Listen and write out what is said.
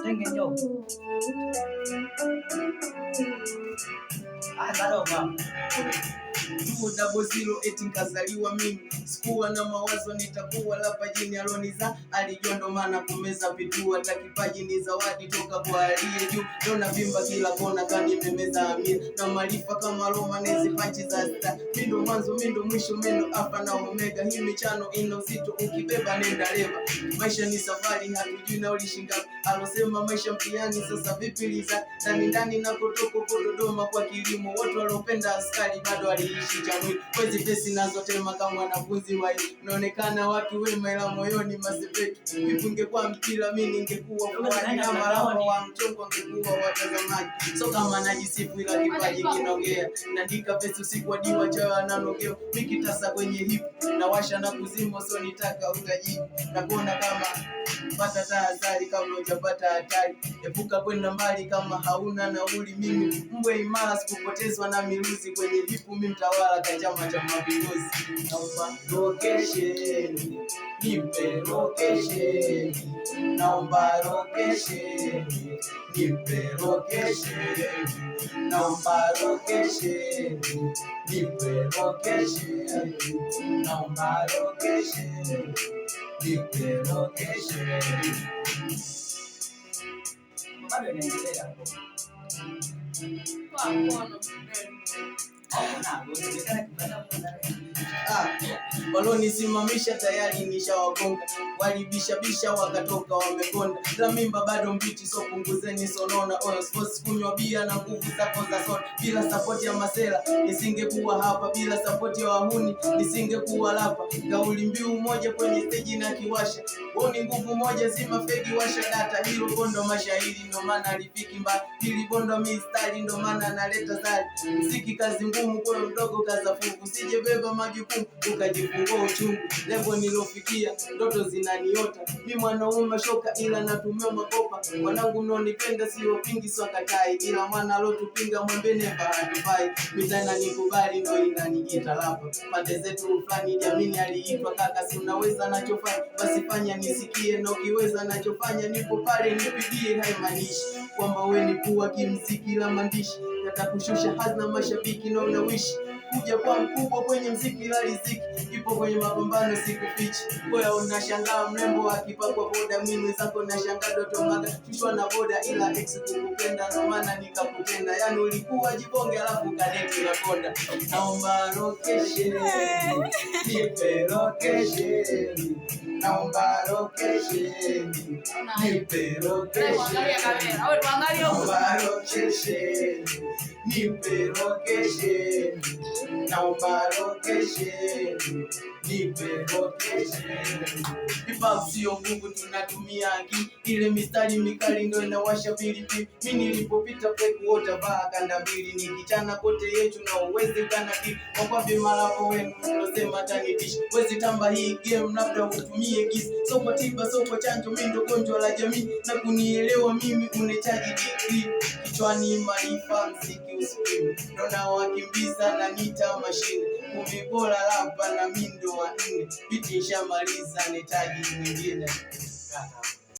Tenge njoo. Double zero eti nkazaliwa mimi, sikuwa na mawazo nitakuwa lapa jini aloniza alijua, ndo maana kumeza vitu hata kipaji ni zawadi toka kwa aliye juu. Dona vimba kila kona kani memeza amir na maarifa kama Roma nezi panchi za star. Mindo mwanzo mindo mwisho meno hapa na omega, hii michano ina uzito ukibeba nenda leva. Maisha ni safari hatujui na ulishinga, alosema maisha mtihani sasa vipi liza ndani ndani na kotoko kwa Dodoma kwa kilimo. Watu walopenda askari bado waliishi chamwi kwezi pesi nazotema kama wanafunzi wai, naonekana watu wema ila moyoni masepeki. Vipunge kwa mpira mimi ningekuwa fuani na marao wa mchongo ngekuwa watazamaji. So kama najisifu ila kipaji kinaongea, naandika pesi usiku hadi wachawa nanogeo. Mikitasa kwenye hip na washa na kuzima, so nitaka utajibu na kuona kama pata tahadhari kama hujapata hatari. Epuka kwenda mbali kama hauna nauli. Mimi mbwe imara sikupotezwa na miruzi, kwenye vipu mimi mtawala ka Chama cha Mapinduzi. Naomba location, nipe location. Naomba location, nipe location. Naomba location, nipe location. Naomba location, nipe location. Bado naendelea hapo. Kwa mkono. Walonisimamisha tayari nishawagonga, walibishabisha wakatoka wamekonda. La mimba bado mbichi so punguzeni sonona. Oil sports kunywa bia na nguvu zako za soda. Bila support ya masela nisingekuwa hapa, bila support ya wahuni nisingekuwa lapa. Kauli mbiu moja kwenye stage na kiwasha, woni nguvu moja zima fegi washa data. Hilo bondo mashahidi ndo maana alifiki mbali, hili bondo mistari ndo maana analeta zali. Mziki kazi ngumu kwa mdogo kaza fuku, usije beba majukumu ukajifungua uchungu. Level nilofikia ndoto zinaniota, mimi mwanaume shoka ila natumia makopa. Wanangu mnaonipenda sio pingi so katai, ila mwana alotupinga mwembene hatufai. Mitana nikubali ndo inaniita lapa, pande zetu fulani jamini aliitwa kaka. Si unaweza nachofanya basi fanya nisikie, na ukiweza nachofanya nipo pale nipigie. Haimaanishi kwamba wewe ni kuwa kimziki la maandishi, yatakushusha hazina mashabiki na unawishi kuja kwa mkubwa kwenye mziki la riziki. Ipo kwenye mapambano sikufichi, wewe unashangaa mrembo akipakwa boda. Mimi zako nashangaa doto maga kishwa na boda, ila ex kukupenda ndo maana nikakupenda. Yani ulikuwa jibonge alafu kadeti na konda. Naomba location, nipe location. Naomba location, nipe location. Naomba location, nipe location. Naomba location, nipe location. Hip-hop sio nguvu tunatumia akili, ile mistari mikali ndo inawasha pilipili. Mimi nilipopita peku wota baa kanda mbili, nikichana kote yetu na uwezi kanaki. Kwa vimalapo wenu unasema tanitishi, wezi tamba hii game labda utumie gisi. Soko tiba soko chanjo mimi ndo gonjwa la jamii, na kunielewa mimi unahitaji degree. Kichwani maarifa mziki usikimu, ndo na wakimbiza na nita mashine. Kumi bora lapa na mindo wa nne, biti nishamaliza netaji mwingine.